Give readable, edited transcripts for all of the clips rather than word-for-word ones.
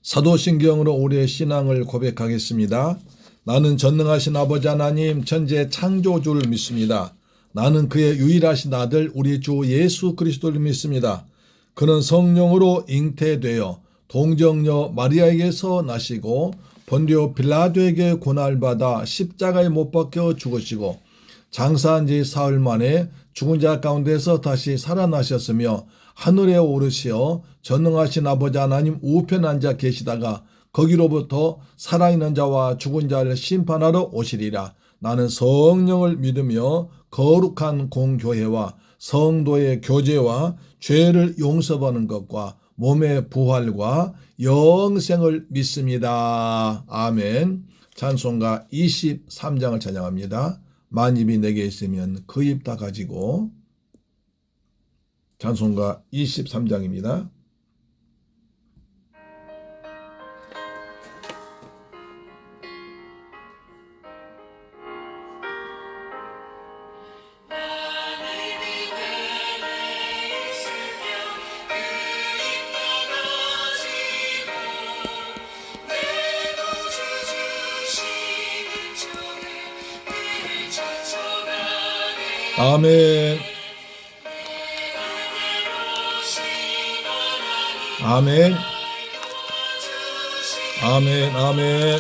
사도신경으로 우리의 신앙을 고백하겠습니다. 나는 전능하신 아버지 하나님 천지의 창조주를 믿습니다. 나는 그의 유일하신 아들 우리 주 예수 그리스도를 믿습니다. 그는 성령으로 잉태되어 동정녀 마리아에게서 나시고 본디오 빌라도에게 고난받아 십자가에 못 박혀 죽으시고 장사한 지 사흘 만에 죽은 자 가운데서 다시 살아나셨으며 하늘에 오르시어 전능하신 아버지 하나님 우편에 앉아 계시다가 거기로부터 살아있는 자와 죽은 자를 심판하러 오시리라. 나는 성령을 믿으며 거룩한 공교회와 성도의 교제와 죄를 용서받는 것과 몸의 부활과 영생을 믿습니다. 아멘. 찬송가 23장을 찬양합니다. 만입이 내게 있으면 그 입 다 가지고. 찬송가 23장입니다. 아멘. 아멘. 아멘. 아멘.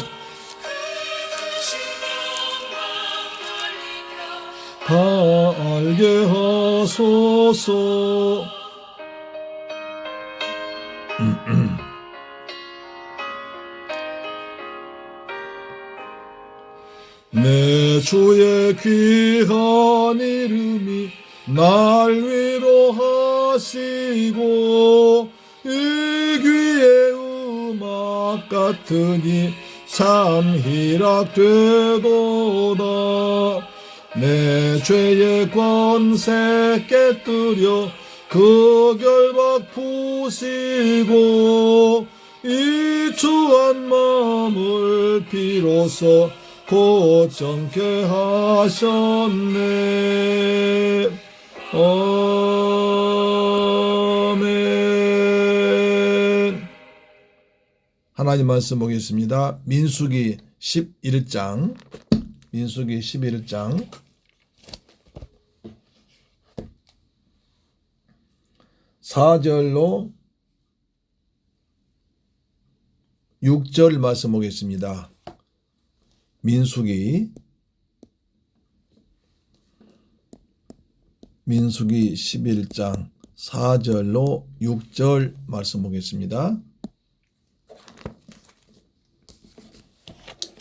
다 알게 하소서. 내 주의 귀한 이름이 날 위로하시고 이 귀의 음악 같으니 참 희락되도다. 내 죄의 권세 깨뜨려 그 결박 푸시고 이 추한 마음을 비로소 고정케 하셨네. 아멘. 하나님 말씀 보겠습니다. 민수기 11장. 민수기 11장 4절로 6절 말씀 보겠습니다. 민수기 11장 4절로 6절 말씀 보겠습니다.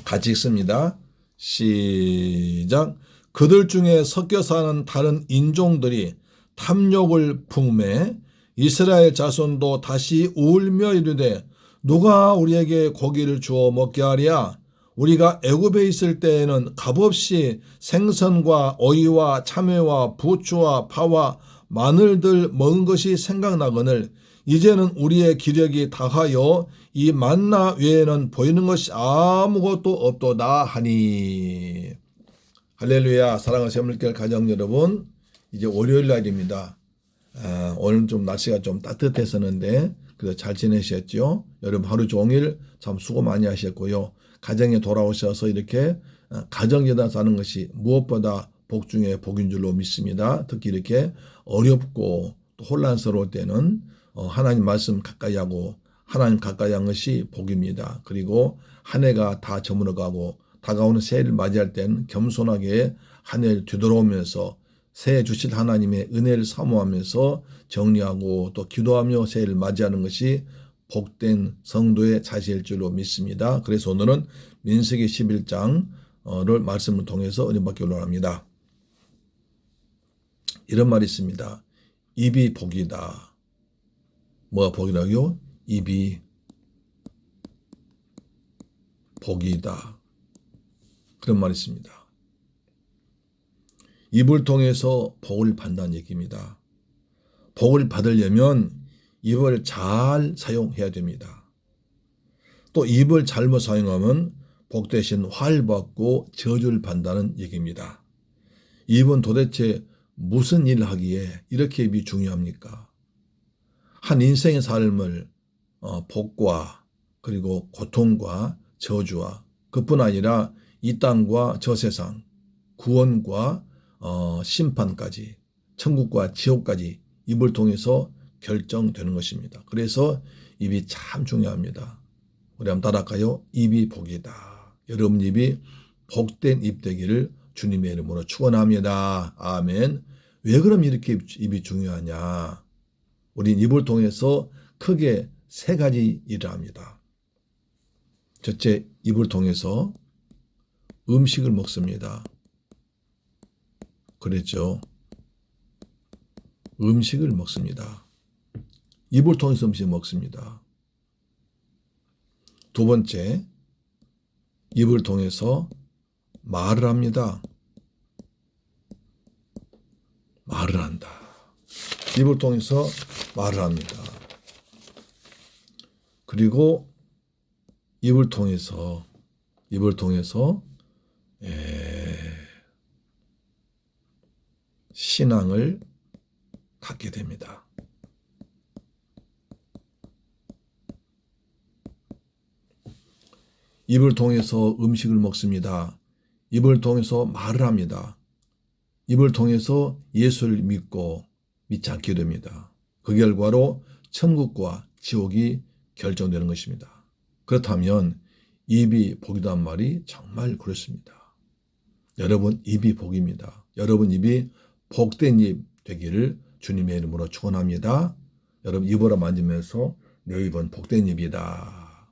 같이 읽습니다. 시작. 그들 중에 섞여 사는 다른 인종들이 탐욕을 품매 이스라엘 자손도 다시 울며 이르되 누가 우리에게 고기를 주어 먹게 하랴? 우리가 애굽에 있을 때에는 값없이 생선과 어이와 참외와 부추와 파와 마늘들 먹은 것이 생각나거늘 이제는 우리의 기력이 다하여 이 만나 외에는 보이는 것이 아무것도 없도다 하니. 할렐루야. 사랑하는 새물결 가정 여러분, 이제 월요일 날입니다. 오늘 좀 날씨가 좀 따뜻했었는데 그래도 잘 지내셨죠? 여러분 하루 종일 참 수고 많이 하셨고요. 가정에 돌아오셔서 이렇게 가정예단 사는 것이 무엇보다 복 중에 복인 줄로 믿습니다. 특히 이렇게 어렵고 또 혼란스러울 때는 하나님 말씀 가까이 하고 하나님 가까이 한 것이 복입니다. 그리고 한 해가 다 저물어가고 다가오는 새해를 맞이할 때는 겸손하게 한 해를 뒤돌아오면서 새해 주실 하나님의 은혜를 사모하면서 정리하고 또 기도하며 새해를 맞이하는 것이 복된 성도의 자세일 줄로 믿습니다. 그래서 오늘은 민수기 11장을 말씀을 통해서 은혜 받기 원합니다. 이런 말이 있습니다. 입이 복이다. 뭐가 복이라고요? 입이 복이다. 그런 말이 있습니다. 입을 통해서 복을 받는다는 얘기입니다. 복을 받으려면 입을 잘 사용해야 됩니다. 또 입을 잘못 사용하면 복 대신 화를 받고 저주를 받는다는 얘기입니다. 입은 도대체 무슨 일을 하기에 이렇게 입이 중요합니까? 한 인생의 삶을 복과 그리고 고통과 저주와 그뿐 아니라 이 땅과 저 세상, 구원과 심판까지, 천국과 지옥까지 입을 통해서 결정되는 것입니다. 그래서 입이 참 중요합니다. 우리 한번 따라할까요? 입이 복이다. 여러분 입이 복된 입 되기를 주님의 이름으로 축원합니다. 아멘. 왜 그럼 이렇게 입이 중요하냐? 우린 입을 통해서 크게 세 가지 일을 합니다. 첫째, 입을 통해서 음식을 먹습니다. 그랬죠. 음식을 먹습니다. 입을 통해서 음식을 먹습니다. 두 번째, 입을 통해서 말을 합니다. 말을 한다. 입을 통해서 말을 합니다. 그리고 입을 통해서 신앙을 갖게 됩니다. 입을 통해서 음식을 먹습니다. 입을 통해서 말을 합니다. 입을 통해서 예수를 믿고 믿지 않게 됩니다. 그 결과로 천국과 지옥이 결정되는 것입니다. 그렇다면 입이 복이란 말이 정말 그렇습니다. 여러분 입이 복입니다. 여러분 입이 복된 입 되기를 주님의 이름으로 축원합니다. 여러분 입으로 만지면서 내 입은 복된 입이다.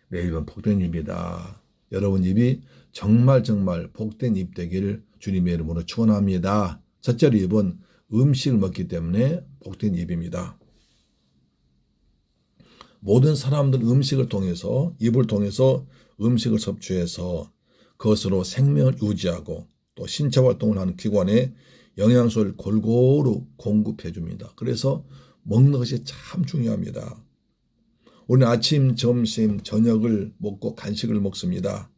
내 입은 복된 입이다. 여러분 입이 정말 복된 입 되기를 주님의 이름으로 축원합니다. 첫째로 입은 음식을 먹기 때문에 복된 입입니다. 모든 사람들 음식을 통해서 입을 통해서 음식을 섭취해서 그것으로 생명을 유지하고 또 신체 활동을 하는 기관에 영양소를 골고루 공급해 줍니다. 그래서 먹는 것이 참 중요합니다. 우리는 아침, 점심, 저녁을 먹고 간식을 먹습니다.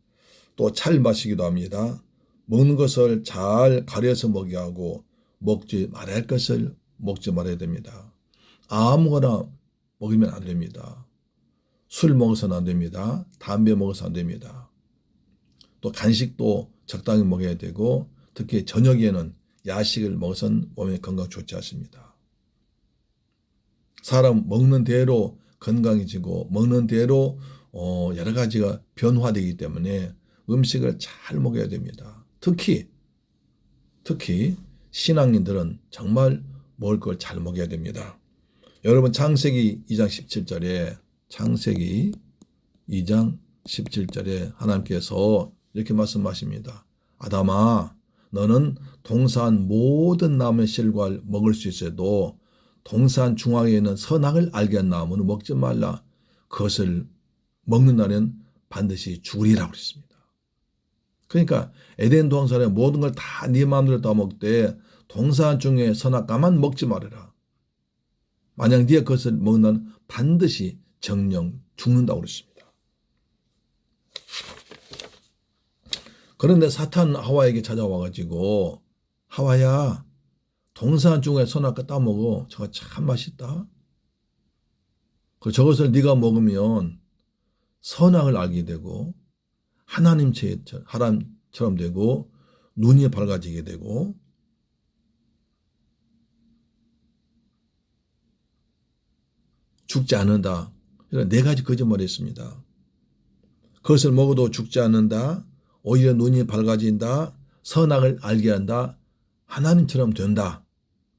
또 차를 마시기도 합니다. 먹는 것을 잘 가려서 먹어야 하고 먹지 말아야 할 것을 먹지 말아야 됩니다. 아무거나 먹으면 안 됩니다. 술 먹어서는 안 됩니다. 담배 먹어서는 안 됩니다. 또 간식도 적당히 먹어야 되고 특히 저녁에는 야식을 먹어서는 몸에 건강 좋지 않습니다. 사람 먹는 대로 건강해지고 먹는 대로 여러 가지가 변화되기 때문에 음식을 잘 먹어야 됩니다. 특히 신앙인들은 정말 먹을 걸 잘 먹어야 됩니다. 여러분 창세기 2장 17절에 창세기 2장 17절에 하나님께서 이렇게 말씀하십니다. 아담아 너는 동산 모든 나무의 실과를 먹을 수 있어도 동산 중앙에 있는 선악을 알게 한 나무는 먹지 말라. 그것을 먹는 날엔 반드시 죽으리라고 그랬습니다. 그러니까 에덴 동산의 모든 걸 다 네 마음대로 다 먹되 동산 중에 선악과만 먹지 말아라. 만약 네가 그것을 먹는 반드시 정령 죽는다고 그랬습니다. 그런데 사탄 하와에게 찾아와가지고 하와야 동산 중에 선악과 따먹어. 저거 참 맛있다. 저것을 네가 먹으면 선악을 알게 되고 하나님처럼 되고 눈이 밝아지게 되고 죽지 않는다. 이런 네 가지 거짓말을 했습니다. 그것을 먹어도 죽지 않는다. 오히려 눈이 밝아진다. 선악을 알게 한다. 하나님처럼 된다.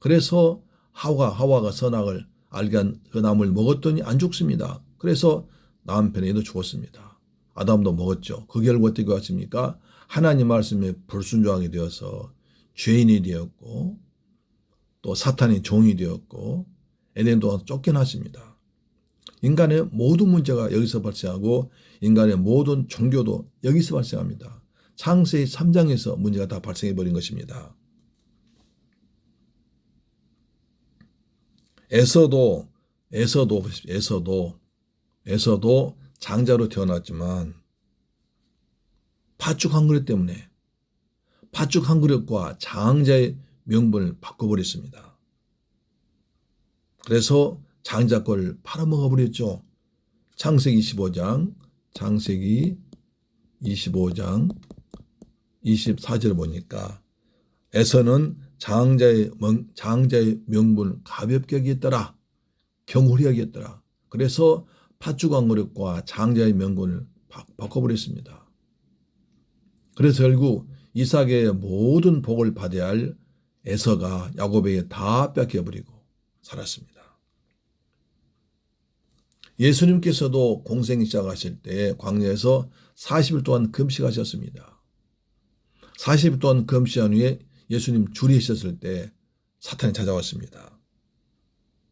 그래서 하와가 선악을 알게 한 그 나무를 먹었더니 안 죽습니다. 그래서 남편에도 죽었습니다. 아담도 먹었죠. 그 결과 어떻게 왔습니까? 하나님 말씀에 불순종하게 되어서 죄인이 되었고 또 사탄의 종이 되었고 에덴 동안 쫓겨났습니다. 인간의 모든 문제가 여기서 발생하고 인간의 모든 종교도 여기서 발생합니다. 창세기 3장에서 문제가 다 발생해버린 것입니다. 에서도 장자로 태어났지만 팥죽 한 그릇 때문에 팥죽 한 그릇과 장자의 명분을 바꿔버렸습니다. 그래서 장자 걸 팔아먹어버렸죠. 창세기 25장 24절 보니까 에서는 장자의 명분을 가볍게 여겼더라. 경홀히 여겼더라. 그래서 팥죽 그릇과 장자의 명분을 바꿔버렸습니다. 그래서 결국 이삭의 모든 복을 받아야 할 에서가 야곱에게 다 뺏겨버리고 살았습니다. 예수님께서도 공생 시작하실 때 광야에서 40일 동안 금식하셨습니다. 40일 동안 금식한 후에 예수님 줄이셨을 때 사탄이 찾아왔습니다.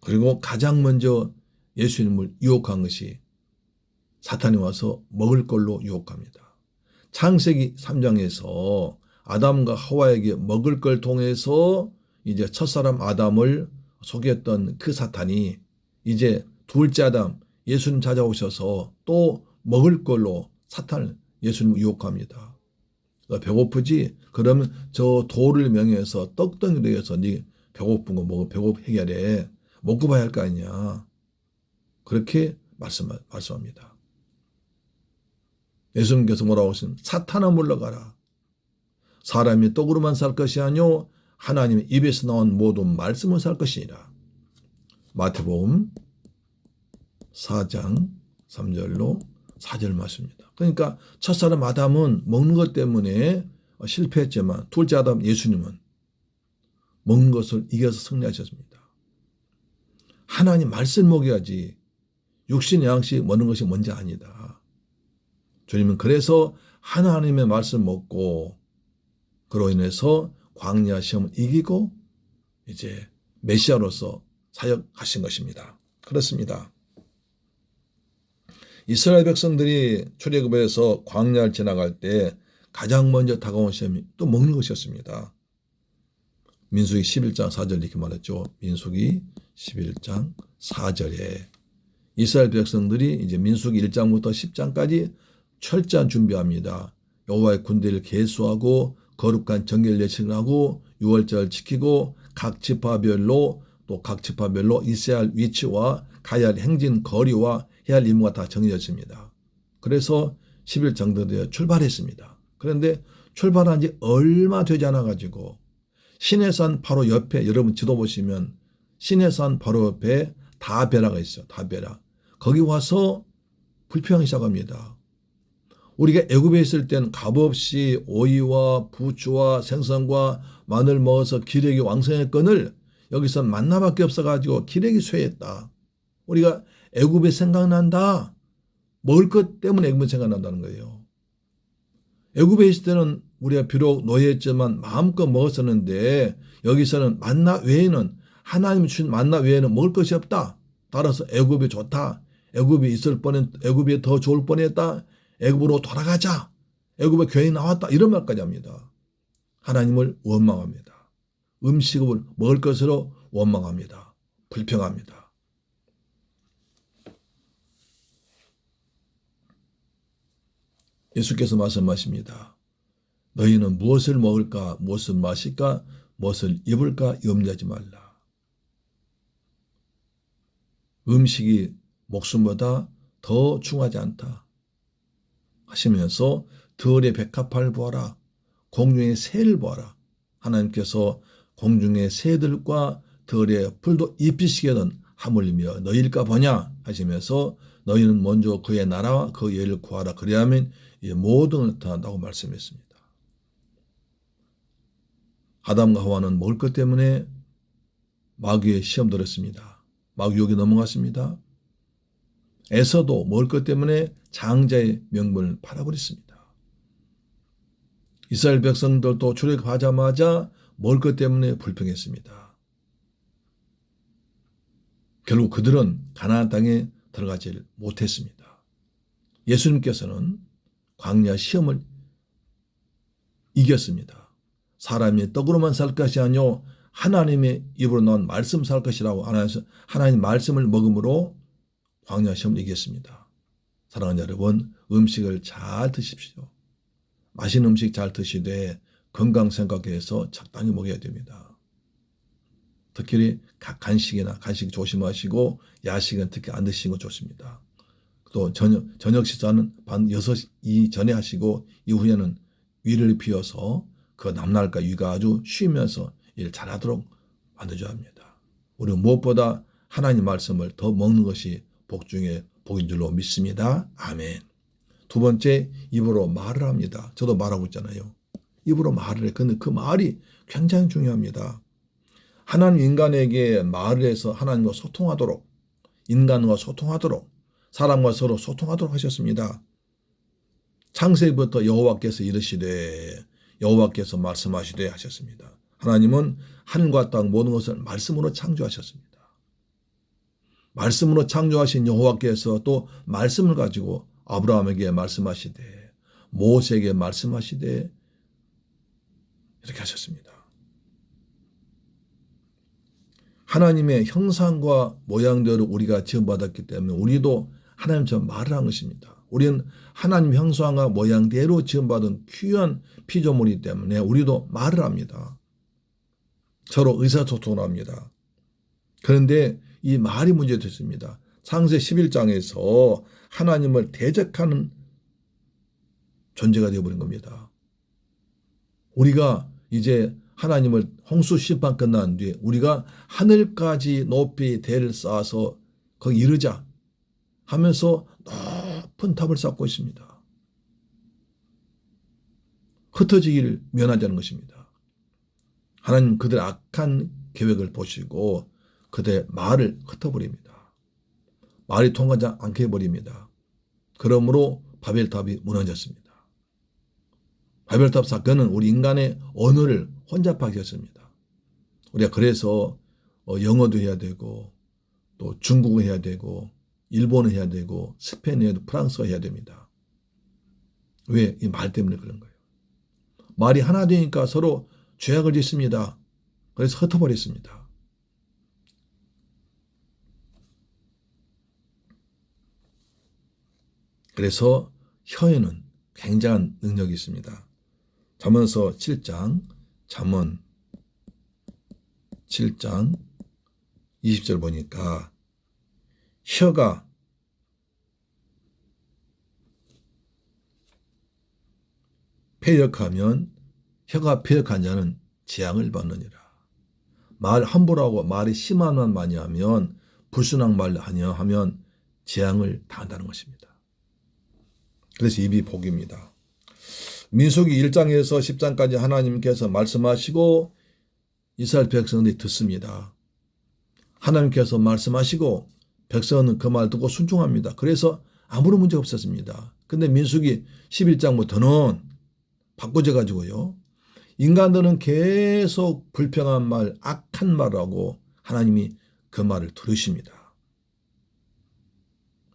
그리고 가장 먼저 예수님을 유혹한 것이 사탄이 와서 먹을 걸로 유혹합니다. 창세기 3장에서 아담과 하와에게 먹을 걸 통해서 이제 첫사람 아담을 속였던 그 사탄이 이제 둘째 아담 예수님 찾아오셔서 또 먹을 걸로 사탄을 예수님을 유혹합니다. 배고프지? 그러면 저 돌을 명해서 떡덩이로 해서 네 배고픈 거 먹어. 배고프 해결해. 먹고 봐야 할 거 아니냐. 그렇게 말씀합니다. 예수님께서 뭐라고 하시면 사탄아 물러가라. 사람이 떡으로만 살 것이 아니요 하나님의 입에서 나온 모든 말씀을 살 것이니라. 마태복음 4장 3절로 4절 말씀입니다. 그러니까 첫사람 아담은 먹는 것 때문에 실패했지만 둘째 아담 예수님은 먹는 것을 이겨서 승리하셨습니다. 하나님 말씀 먹여야지 육신의 양식 먹는 것이 먼저 아니다. 주님은 그래서 하나님의 말씀 먹고 그로 인해서 광야 시험을 이기고 이제 메시아로서 사역하신 것입니다. 그렇습니다. 이스라엘 백성들이 출애굽에서 광야를 지나갈 때 가장 먼저 다가온 시험이 또 먹는 것이었습니다. 민수기 11장 4절 이렇게 말했죠. 민수기 11장 4절에 이스라엘 백성들이 이제 민수기 1장부터 10장까지 철저한 준비합니다. 여호와의 군대를 계수하고 거룩한 정결 예식을 하고 유월절을 지키고 각 지파별로 있어야 할 위치와 가야 할 행진 거리와 해야 할 임무가 다 정해졌습니다. 그래서 10일 정도에 출발했습니다. 그런데 출발한 지 얼마 되지 않아 가지고 시내산 바로 옆에 여러분 지도 보시면 시내산 바로 옆에 다베라가 있어요. 다베라. 거기 와서 불평하기 시작합니다. 우리가 애굽에 있을 땐 값없이 오이와 부추와 생선과 마늘 먹어서 기력이 왕성했거늘 여기서 만나밖에 없어가지고 기력이 쇠했다. 우리가 애굽에 생각난다. 먹을 것 때문에 애굽에 생각난다는 거예요. 애굽에 있을 때는 우리가 비록 노예했지만 마음껏 먹었었는데 여기서는 만나 외에는 하나님이 주신 만나 외에는 먹을 것이 없다. 따라서 애굽이 좋다. 애굽이 더 좋을 뻔했다. 애굽으로 돌아가자. 애굽에 교회에 나왔다. 이런 말까지 합니다. 하나님을 원망합니다. 음식을 먹을 것으로 원망합니다. 불평합니다. 예수께서 말씀하십니다. 너희는 무엇을 먹을까, 무엇을 마실까, 무엇을 입을까 염려하지 말라. 음식이 목숨보다 더 중하지 않다 하시면서 들의 백합화를 보아라. 공중의 새를 보아라. 하나님께서 공중의 새들과 들의 풀도 입히시게는 하물며 너희일까 보냐 하시면서 너희는 먼저 그의 나라와 그 의를 구하라. 그리하면 이 모든 것을 나타난다고 말씀했습니다. 아담과 하와는 먹을 것 때문에 마귀의 시험 들었습니다. 마귀 욕에 넘어갔습니다. 에서도 먹을 것 때문에 장자의 명분을 팔아버렸습니다. 이스라엘 백성들도 출애굽하자마자 먹을 것 때문에 불평했습니다. 결국 그들은 가나안 땅에 들어가지 못했습니다. 예수님께서는 광야 시험을 이겼습니다. 사람이 떡으로만 살 것이 아니요 하나님의 입으로 나온 말씀 살 것이라고 하나님 말씀을 먹음으로 광야 시험을 이겼습니다. 사랑하는 여러분, 음식을 잘 드십시오. 맛있는 음식 잘 드시되 건강 생각해서 적당히 먹어야 됩니다. 특히 간식 조심하시고 야식은 특히 안 드시는 거 좋습니다. 또 저녁 식사는 밤 6시 전에 하시고 이후에는 위를 비워서 그 남날과 위가 아주 쉬면서 일 잘하도록 만들어줘야 합니다. 우리는 무엇보다 하나님 말씀을 더 먹는 것이 복 중에 복인 줄로 믿습니다. 아멘. 두 번째, 입으로 말을 합니다. 저도 말하고 있잖아요. 입으로 말을 해. 근데 그 말이 굉장히 중요합니다. 하나님 인간에게 말을 해서 하나님과 소통하도록, 인간과 소통하도록, 사람과 서로 소통하도록 하셨습니다. 창세기부터 여호와께서 이르시되 여호와께서 말씀하시되 하셨습니다. 하나님은 하늘과 땅 모든 것을 말씀으로 창조하셨습니다. 말씀으로 창조하신 여호와께서 또 말씀을 가지고 아브라함에게 말씀하시되 모세에게 말씀하시되 이렇게 하셨습니다. 하나님의 형상과 모양대로 우리가 지음받았기 때문에 우리도 하나님처럼 말을 한 것입니다. 우리는 하나님 형상과 모양대로 지음받은 귀한 피조물이기 때문에 우리도 말을 합니다. 서로 의사소통을 합니다. 그런데 이 말이 문제됐습니다. 창세 11장에서 하나님을 대적하는 존재가 되어버린 겁니다. 우리가 이제 하나님을 홍수 심판 끝난 뒤에 우리가 하늘까지 높이 대를 쌓아서 거기 이르자 하면서 높은 탑을 쌓고 있습니다. 흩어지기를 면하자는 것입니다. 하나님 그들의 악한 계획을 보시고 그들의 말을 흩어버립니다. 말이 통하지 않게 해버립니다. 그러므로 바벨탑이 무너졌습니다. 바벨탑 사건은 우리 인간의 언어를 혼잡하게 했습니다. 우리가 그래서 영어도 해야 되고 또 중국어 해야 되고 일본어 해야 되고 스페인어 해야 되고 프랑스어 해야 됩니다. 왜? 이 말 때문에 그런 거예요. 말이 하나 되니까 서로 죄악을 짓습니다. 그래서 흩어버렸습니다. 그래서 혀에는 굉장한 능력이 있습니다. 잠언서 7장 20절 보니까 혀가 패역하면 혀가 패역한 자는 재앙을 받느니라. 말 함부로 하고 말이 심한 말 많이 하면 불순한 말 하면 재앙을 당한다는 것입니다. 그래서 입이 복입니다. 민수기 1장에서 10장까지 하나님께서 말씀하시고 이스라엘 백성들이 듣습니다. 하나님께서 말씀하시고 백성은 그 말 듣고 순종합니다. 그래서 아무런 문제가 없었습니다. 근데 민수기 11장부터는 바꿔져 가지고요. 인간들은 계속 불평한 말, 악한 말하고 하나님이 그 말을 들으십니다.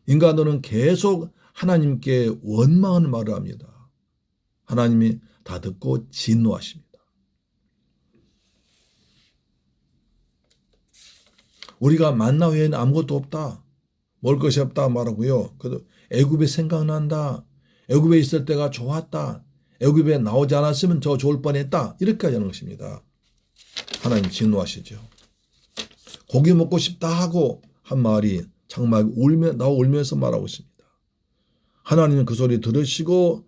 인간들은 계속 하나님께 원망하는 말을 합니다. 하나님이 다 듣고 진노하십니다. 우리가 만나 외에는 아무것도 없다. 먹을 것이 없다 말하고요. 애굽이 생각난다. 애굽에 있을 때가 좋았다. 애굽에 나오지 않았으면 더 좋을 뻔했다. 이렇게 하는 것입니다. 하나님 진노하시죠. 고기 먹고 싶다 하고 한 말이 정말 울면서 말하고 있습니다. 하나님은 그 소리 들으시고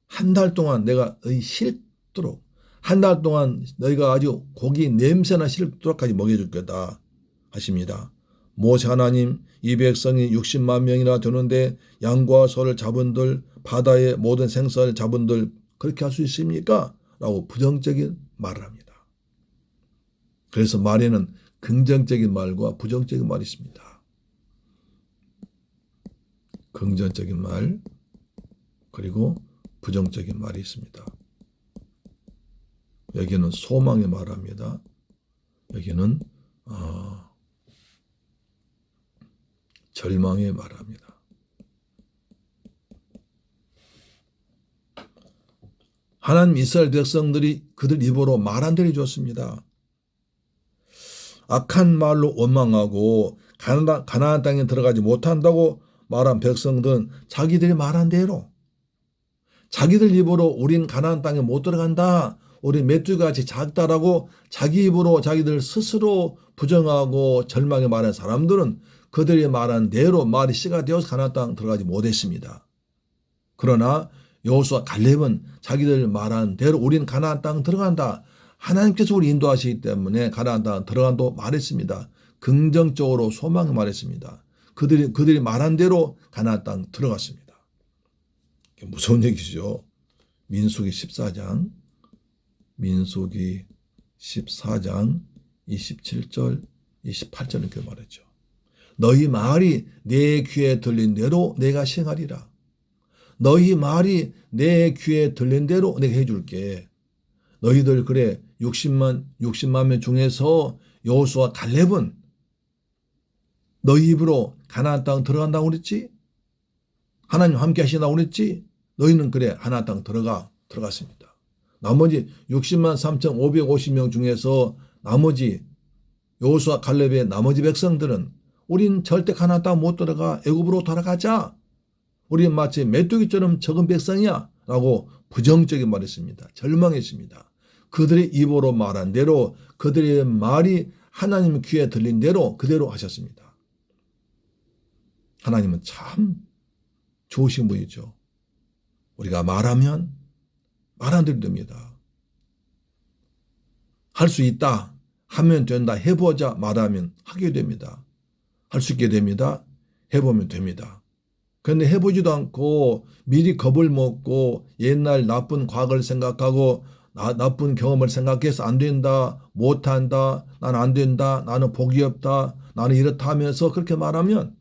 한 달 동안 내가 너희 싫도록 한 달 동안 너희가 아주 고기 냄새나 싫도록까지 먹여줄 거다 하십니다. 모세 하나님 이 백성이 60만 명이나 되는데 양과 소를 잡은들 바다의 모든 생선을 잡은들 그렇게 할 수 있습니까? 라고 부정적인 말을 합니다. 그래서 말에는 긍정적인 말과 부정적인 말이 있습니다. 긍정적인 말 그리고 부정적인 말이 있습니다. 여기는 소망의 말합니다. 여기는 절망의 말합니다. 하나님 이스라엘 백성들이 그들 입으로 말 안 들어줬습니다. 악한 말로 원망하고 가나안 땅에 들어가지 못한다고 말한 백성들은 자기들이 말한 대로 자기들 입으로 우린 가나안 땅에 못 들어간다. 우리 메뚜기같이 작다라고 자기 입으로 자기들 스스로 부정하고 절망에 말한 사람들은 그들이 말한 대로 말이 씨가 되어서 가나안 땅 들어가지 못했습니다. 그러나 여호수아 갈렙은 자기들 말한 대로 우리는 가나안 땅 들어간다. 하나님께서 우리 인도하시기 때문에 가나안 땅 들어간다고 말했습니다. 긍정적으로 소망을 말했습니다. 그들이 말한 대로 가나안 땅 들어갔습니다. 무서운 얘기죠. 민수기 14장 27절 28절 이렇게 말했죠. 너희 말이 내 귀에 들린 대로 내가 시행하리라. 너희 말이 내 귀에 들린 대로 내가 해줄게. 너희들 그래 60만 명 중에서 여호수아 갈렙은 너희 입으로 가나안 땅 들어간다고 그랬지? 하나님 함께 하신다고 그랬지? 너희는 그래 가나안 땅 들어갔습니다. 나머지 60만 3,550명 중에서 나머지 여호수아 갈렙의 나머지 백성들은 우린 절대 가나안 땅 못 들어가. 애굽으로 돌아가자. 우린 마치 메뚜기처럼 적은 백성이야 라고 부정적인 말했습니다. 절망했습니다. 그들의 입으로 말한 대로 그들의 말이 하나님 귀에 들린 대로 그대로 하셨습니다. 하나님은 참 좋으신 분이죠. 우리가 말하면 말 안 됩니다. 할 수 있다. 하면 된다. 해보자. 말하면 하게 됩니다. 할 수 있게 됩니다. 해보면 됩니다. 그런데 해보지도 않고 미리 겁을 먹고 옛날 나쁜 과거를 생각하고 나쁜 경험을 생각해서 안 된다. 못한다. 난 안 된다. 나는 복이 없다. 나는 이렇다 하면서 그렇게 말하면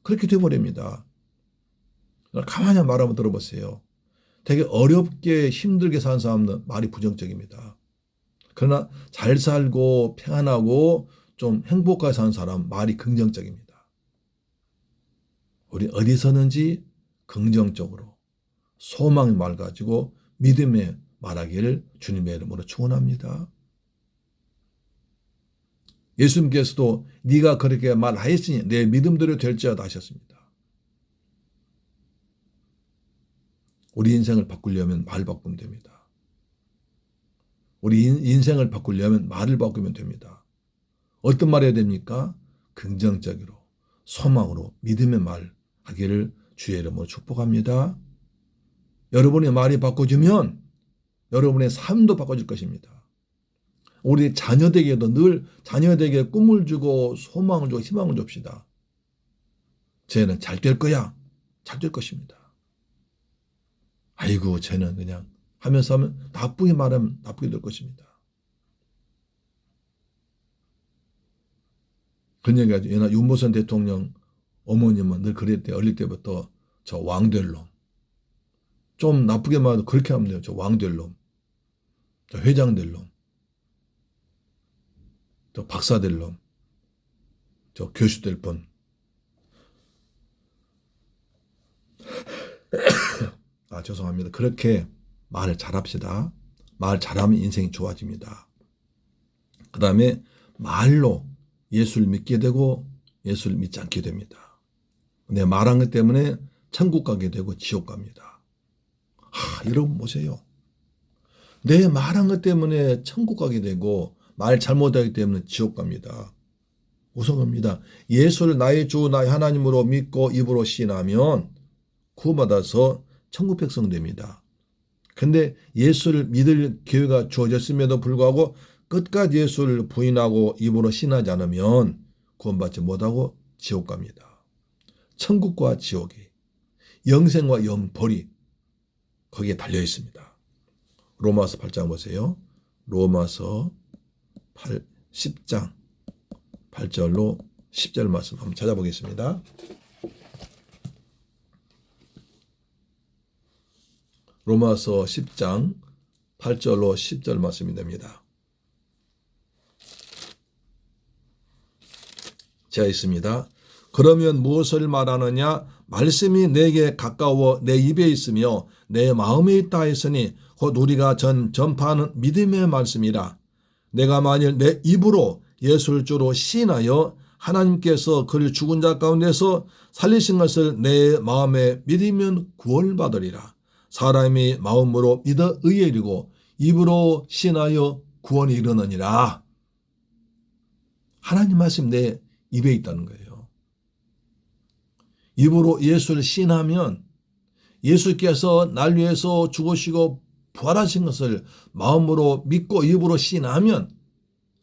그렇게 돼버립니다. 가만히 말 한번 들어보세요. 되게 어렵게 힘들게 사는 사람은 말이 부정적입니다. 그러나 잘 살고 평안하고 좀 행복하게 사는 사람 말이 긍정적입니다. 우리 어디서든지 긍정적으로 소망의 말 가지고 믿음의 말하기를 주님의 이름으로 축원합니다. 예수님께서도 네가 그렇게 말하였으니 내 믿음대로 될지어다 하셨습니다. 우리 인생을 바꾸려면 말 바꾸면 됩니다. 우리 인생을 바꾸려면 말을 바꾸면 됩니다. 어떤 말 해야 됩니까? 긍정적으로, 소망으로, 믿음의 말 하기를 주의 이름으로 축복합니다. 여러분의 말이 바꿔주면 여러분의 삶도 바꿔줄 것입니다. 우리 자녀들에게도 늘 자녀들에게 꿈을 주고 소망을 주고 희망을 줍시다. 쟤는 잘 될 거야. 잘 될 것입니다. 아이고 쟤는 그냥 하면서 하면 나쁘게 말하면 나쁘게 될 것입니다. 그런 얘기하죠. 옛날 윤보선 대통령 어머님은 늘 그랬대요. 어릴 때부터 저 왕될 놈. 좀 나쁘게 말해도 그렇게 하면 돼요. 저 왕될 놈. 저 회장 될 놈. 저 박사 될 놈. 저 교수 될 뻔. 죄송합니다. 그렇게 말을 잘합시다. 말 잘하면 인생이 좋아집니다. 그 다음에 말로 예수를 믿게 되고 예수를 믿지 않게 됩니다. 내 말한 것 때문에 천국 가게 되고 지옥 갑니다. 여러분 보세요. 내 말한 것 때문에 천국 가게 되고 말 잘못하기 때문에 지옥 갑니다. 우선입니다. 예수를 나의 주 나의 하나님으로 믿고 입으로 시인하면 구원받아서 천국 백성 됩니다. 근데 예수를 믿을 기회가 주어졌음에도 불구하고 끝까지 예수를 부인하고 입으로 신하지 않으면 구원받지 못하고 지옥 갑니다. 천국과 지옥이 영생과 영벌이 거기에 달려 있습니다. 로마서 8장 보세요. 로마서 10장 8절로 10절 말씀 한번 찾아보겠습니다. 로마서 10장 8절로 10절 말씀이 됩니다. 제가 있습니다. 그러면 무엇을 말하느냐? 말씀이 내게 가까워 내 입에 있으며 내 마음에 있다 했으니 곧 우리가 전파하는 믿음의 말씀이라. 내가 만일 내 입으로 예수를 주로 시인하여 하나님께서 그를 죽은 자 가운데서 살리신 것을 내 마음에 믿으면 구원을 받으리라. 사람이 마음으로 믿어 의에 이르고 입으로 시인하여 구원에 이르느니라. 하나님 말씀 내 입에 있다는 거예요. 입으로 예수를 신하면 예수께서 날 위해서 죽으시고 부활하신 것을 마음으로 믿고 입으로 신하면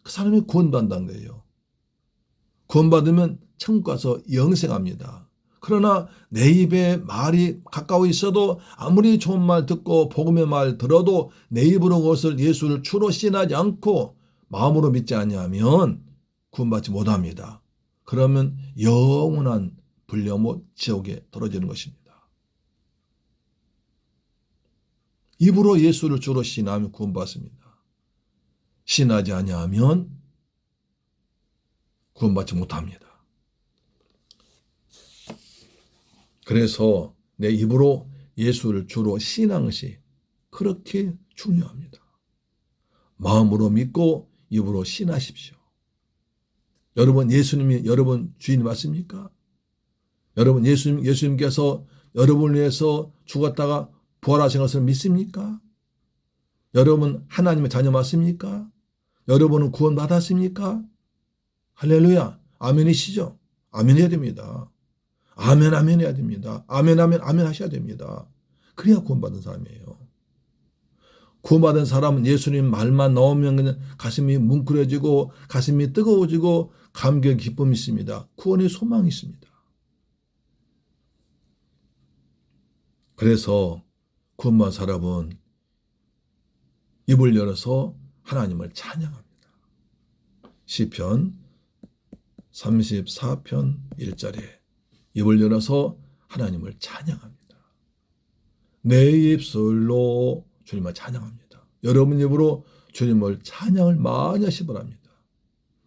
그 사람이 구원받는다는 거예요. 구원받으면 천국 가서 영생합니다. 그러나 내 입에 말이 가까워 있어도 아무리 좋은 말 듣고 복음의 말 들어도 내 입으로 그것을 예수를 주로 신하지 않고 마음으로 믿지 아니하면 구원받지 못합니다. 그러면 영원한 불려못 지옥에 떨어지는 것입니다. 입으로 예수를 주로 신하면 구원받습니다. 신하지 아니하면 구원받지 못합니다. 그래서 내 입으로 예수를 주로 신하는 것이 그렇게 중요합니다. 마음으로 믿고 입으로 신하십시오. 여러분, 예수님이 여러분 주인 맞습니까? 여러분, 예수님께서 여러분을 위해서 죽었다가 부활하신 것을 믿습니까? 여러분, 하나님의 자녀 맞습니까? 여러분은 구원 받았습니까? 할렐루야. 아멘이시죠? 아멘 해야 됩니다. 아멘, 아멘 해야 됩니다. 아멘, 아멘, 아멘 하셔야 됩니다. 그래야 구원받은 사람이에요. 구원받은 사람은 예수님 말만 나오면 그냥 가슴이 뭉클해지고 가슴이 뜨거워지고 감격, 기쁨이 있습니다. 구원의 소망이 있습니다. 그래서 구원받은 사람은 입을 열어서 하나님을 찬양합니다. 시편 34편 1절에 입을 열어서 하나님을 찬양합니다. 내 입술로 주님을 찬양합니다. 여러분 입으로 주님을 찬양을 많이 하시 바랍니다.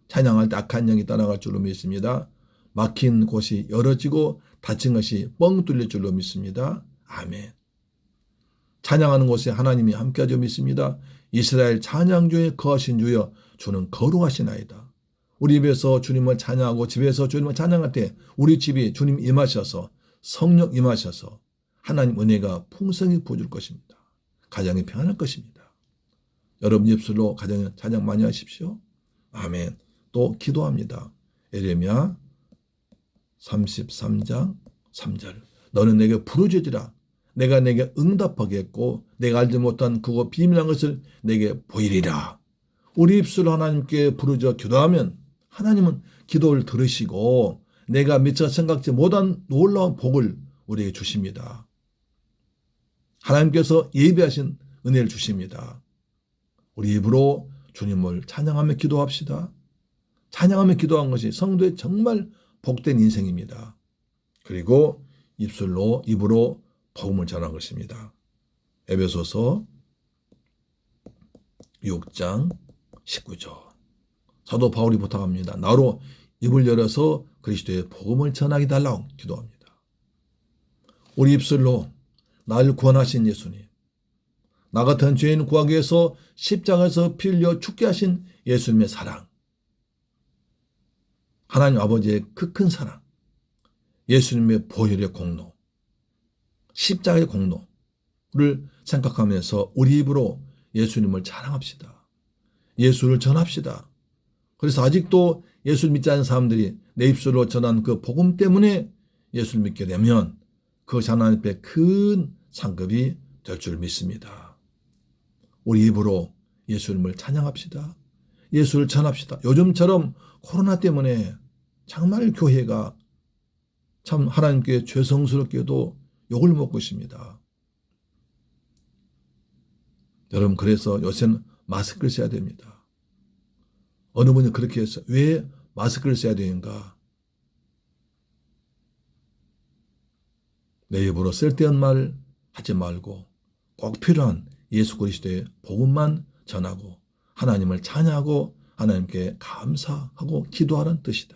찬양할 때 악한 영이 떠나갈 줄로 믿습니다. 막힌 곳이 열어지고 닫힌 것이 뻥 뚫릴 줄로 믿습니다. 아멘. 찬양하는 곳에 하나님이 함께하죠 믿습니다. 이스라엘 찬양 중에 거하신 주여 주는 거룩하시나이다. 우리 집에서 주님을 찬양하고 집에서 주님을 찬양할 때 우리 집이 주님 임하셔서 성령 임하셔서 하나님 은혜가 풍성히 부어줄 것입니다. 가정이 평안할 것입니다. 여러분 입술로 가정에 찬양 많이 하십시오. 아멘. 또 기도합니다. 에레미야 33장 3절 너는 내게 부르짖으라. 내가 내게 응답하겠고 내가 알지 못한 그거 비밀한 것을 내게 보이리라. 우리 입술로 하나님께 부르짖어 기도하면 하나님은 기도를 들으시고 내가 미처 생각지 못한 놀라운 복을 우리에게 주십니다. 하나님께서 예비하신 은혜를 주십니다. 우리 입으로 주님을 찬양하며 기도합시다. 찬양하며 기도한 것이 성도의 정말 복된 인생입니다. 그리고 입으로 복음을 전한 것입니다. 에베소서 6장 19절 사도 바울이 부탁합니다. 나로 입을 열어서 그리스도의 복음을 전하게 달라고 기도합니다. 우리 입술로 나를 구원하신 예수님, 나 같은 죄인 구하기 위해서 십자가에서 피 흘려 죽게 하신 예수님의 사랑, 하나님 아버지의 그 큰 사랑, 예수님의 보혈의 공로, 십자가의 공로를 생각하면서 우리 입으로 예수님을 자랑합시다. 예수를 전합시다. 그래서 아직도 예수를 믿지 않는 사람들이 내 입술로 전한 그 복음 때문에 예수를 믿게 되면 그것이 하나님 앞에 큰 상급이 될 줄 믿습니다. 우리 입으로 예수님을 찬양합시다. 예수를 전합시다. 요즘처럼 코로나 때문에 정말 교회가 참 하나님께 죄송스럽게도 욕을 먹고 있습니다. 여러분 그래서 요새는 마스크를 써야 됩니다. 어느 분이 그렇게 했어요. 왜 마스크를 써야 되는가? 내 입으로 쓸데없는 말 하지 말고 꼭 필요한 예수 그리스도의 복음만 전하고 하나님을 찬양하고 하나님께 감사하고 기도하라는 뜻이다.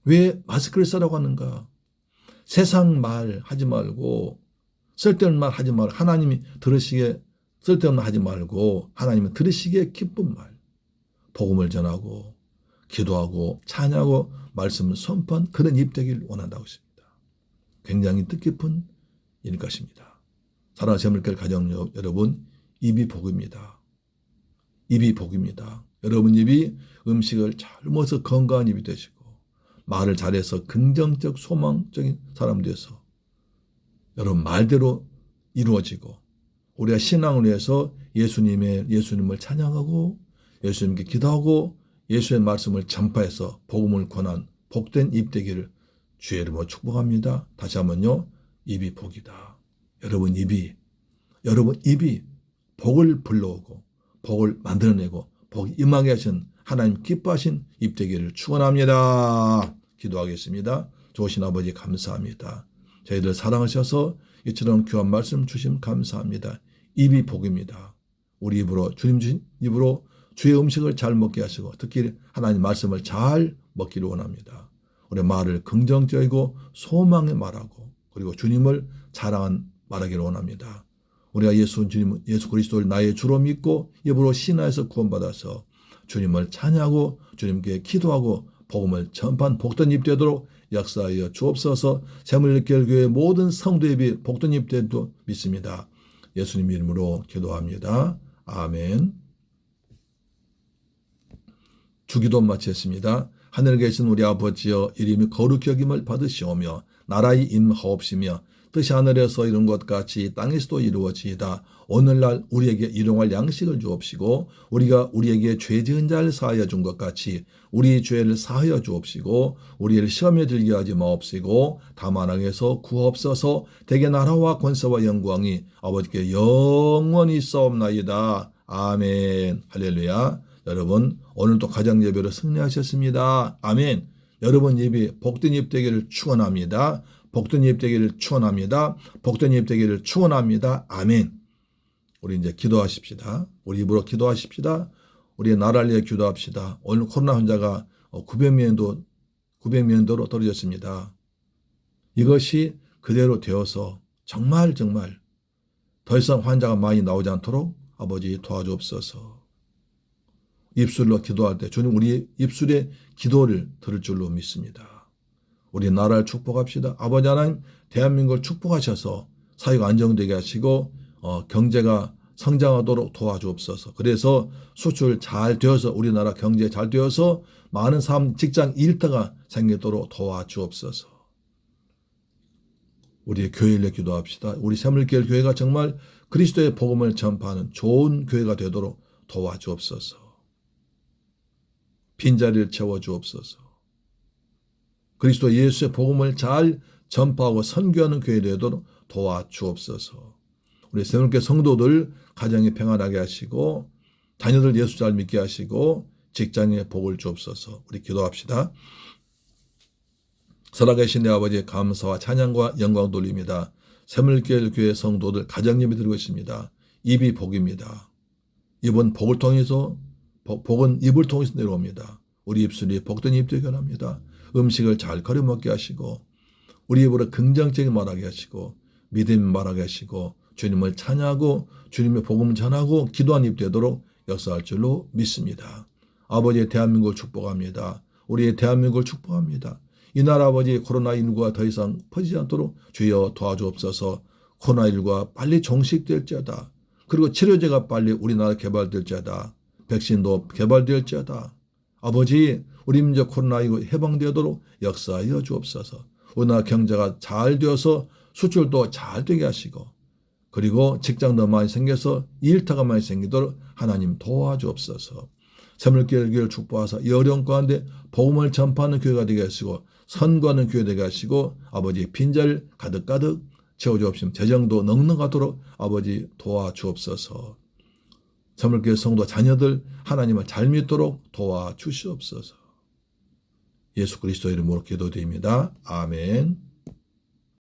왜 마스크를 쓰라고 하는가? 세상 말 하지 말고 쓸데없는 말 하지 말고 하나님이 들으시기에 쓸데없는 말 하지 말고 하나님이 들으시기에 기쁜 말 복음을 전하고 기도하고 찬양하고 말씀을 선포한 그런 입 되기를 원한다고 했습니다. 굉장히 뜻깊은 일일 것입니다. 사랑하는 재물교회 가정 여러분 입이 복입니다. 입이 복입니다. 여러분 입이 음식을 잘 먹어서 건강한 입이 되시고 말을 잘해서 긍정적 소망적인 사람 되어서 여러분 말대로 이루어지고 우리가 신앙을 위해서 예수님을 찬양하고 예수님께 기도하고 예수의 말씀을 전파해서 복음을 권한 복된 입 되기를 주의 이름으로 축복합니다. 다시 한번요. 입이 복이다. 여러분 입이 복을 불러오고 복을 만들어내고 복이 임하게 하신 하나님 기뻐하신 입 되기를 축원합니다. 기도하겠습니다. 좋으신 아버지 감사합니다. 저희들 사랑하셔서 이처럼 귀한 말씀 주심 감사합니다. 입이 복입니다. 우리 입으로 주님 주신 입으로 주의 음식을 잘 먹게 하시고 특히 하나님 말씀을 잘 먹기를 원합니다. 우리 말을 긍정적이고 소망의 말하고 그리고 주님을 자랑한 말하기를 원합니다. 우리가 예수 그리스도를 나의 주로 믿고 입으로 신하에서 구원받아서 주님을 찬양하고 주님께 기도하고 복음을 전파한 복된 입 되도록 역사하여 주옵소서. 새물교회 모든 성도의 입이 복된 입 되도록 믿습니다. 예수님 이름으로 기도합니다. 아멘. 주기도 마치겠습니다. 하늘에 계신 우리 아버지여 이름이 거룩히 여김을 받으시오며 나라의 임하옵시며 뜻이 하늘에서 이룬 것 같이 땅에서도 이루어지이다. 오늘날 우리에게 일용할 양식을 주옵시고 우리가 우리에게 죄 지은 자를 사하여 준 것 같이 우리 죄를 사하여 주옵시고 우리를 시험에 들게 하지 마옵시고 다만 악에서 구하옵소서. 대개 나라와 권세와 영광이 아버지께 영원히 있사옵나이다. 아멘. 할렐루야. 여러분 오늘도 가정 예배로 승리하셨습니다. 아멘. 여러분 입이 복된 입 되기를 축원합니다. 복된 입 되기를 축원합니다. 복된 입 되기를 축원합니다. 아멘. 우리 이제 기도하십시다. 우리 입으로 기도하십시다. 우리의 나라를 위해 기도합시다. 오늘 코로나 환자가 900명도로 떨어졌습니다. 이것이 그대로 되어서 정말 더 이상 환자가 많이 나오지 않도록 아버지 도와주옵소서. 입술로 기도할 때 주님 우리 입술의 기도를 들을 줄로 믿습니다. 우리 나라를 축복합시다. 아버지 하나님 대한민국을 축복하셔서 사회가 안정되게 하시고 경제가 성장하도록 도와주옵소서. 그래서 수출 잘 되어서 우리나라 경제 잘 되어서 많은 사람 직장 일터가 생기도록 도와주옵소서. 우리의 교회를 기도합시다. 우리 새물교회 교회가 정말 그리스도의 복음을 전파하는 좋은 교회가 되도록 도와주옵소서. 빈자리를 채워주옵소서. 그리스도 예수의 복음을 잘 전파하고 선교하는 교회 되도록 도와주옵소서. 우리 새물교회 성도들 가정이 평안하게 하시고 자녀들 예수 잘 믿게 하시고 직장에 복을 주옵소서. 우리 기도합시다. 살아계신 내 아버지의 감사와 찬양과 영광 돌립니다. 새물교회 성도들 가정 예배 드리고 있습니다. 입이 복입니다. 입은 복을 통해서 복은 입을 통해서 내려옵니다. 우리 입술이 복된 입 되게 합니다. 음식을 잘 거려 먹게 하시고 우리 입으로 긍정적인 말하게 하시고 믿음 말하게 하시고 주님을 찬양하고 주님의 복음을 전하고 기도한 입 되도록 역사할 줄로 믿습니다. 아버지의 대한민국을 축복합니다. 우리의 대한민국을 축복합니다. 이 나라 아버지 코로나19가 더 이상 퍼지지 않도록 주여 도와주옵소서. 코로나19가 빨리 종식될지어다. 그리고 치료제가 빨리 우리나라 개발될지어다. 백신도 개발될지어다. 아버지 우리 민족 코로나19 해방되도록 역사하여 주옵소서. 우리나라 경제가 잘 되어서 수출도 잘 되게 하시고 그리고 직장도 많이 생겨서 일터가 많이 생기도록 하나님 도와주옵소서. 새물교회를 축복하사 이 어려운 가운데 복음을 전파하는 교회가 되게 하시고 선거하는 교회 되게 하시고 아버지 빈자리를 가득 채워주옵시며 재정도 넉넉하도록 아버지 도와주옵소서. 새물교회 성도 자녀들 하나님을 잘 믿도록 도와주시옵소서. 예수 그리스도 이름으로 기도드립니다. 아멘.